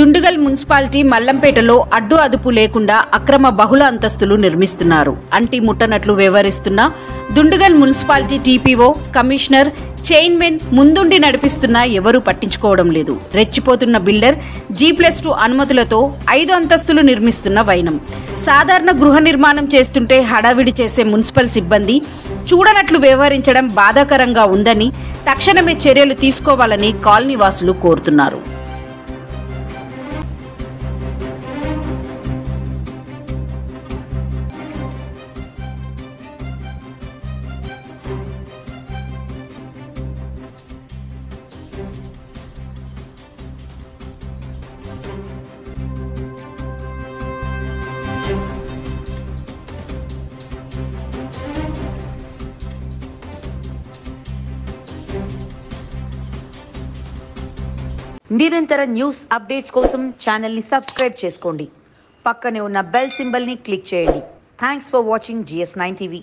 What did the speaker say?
Dindigul municipality మల్లంపేటలో అడ్డు అదుపు లేకుండా అక్రమ బహుళ అంతస్తులు నిర్మిస్తున్నారు. అంటి ముట్టనట్లు వ్యవహరిస్తున్న Dindigul municipality TPO, commissioner, chairman ముందుండి నడిపిస్తున్నా ఎవరూ పట్టించుకోవడం లేదు. రెచ్చిపోతున్న బిల్డర్ G+2 అనుమతులతో 5 అంతస్తులు నిర్మిస్తున్న వైనం. సాధారణ గృహ నిర్మాణం చేస్తుంటే హడావిడి చేసే మున్సిపల్ సిబ్బంది చూడనట్లు వ్యవహరించడం బాధాకరంగా ఉందని తక్షణమే చర్యలు తీసుకోవాలని కాలనీ వాసులు కోరుతున్నారు. నిరంతర న్యూస్ అప్డేట్స్ కోసం ఛానల్ని సబ్స్క్రైబ్ చేసుకోండి. పక్కనే ఉన్న బెల్ సింబల్ని క్లిక్ చేయండి. Thanks for watching GS9 TV.